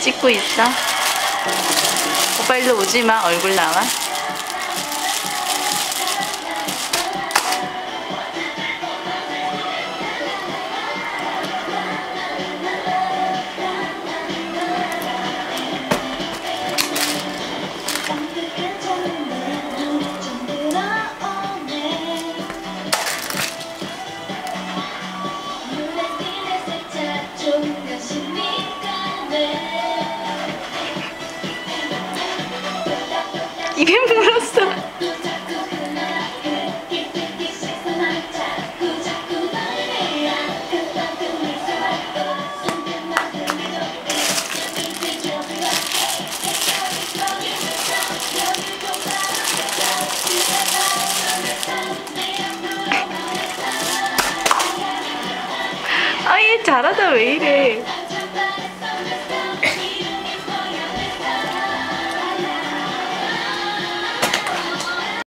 찍고 있어? 오빠 일로 오지마. 얼굴 나와. 입에 물었어. 아, 얘 잘하다. 왜 이래.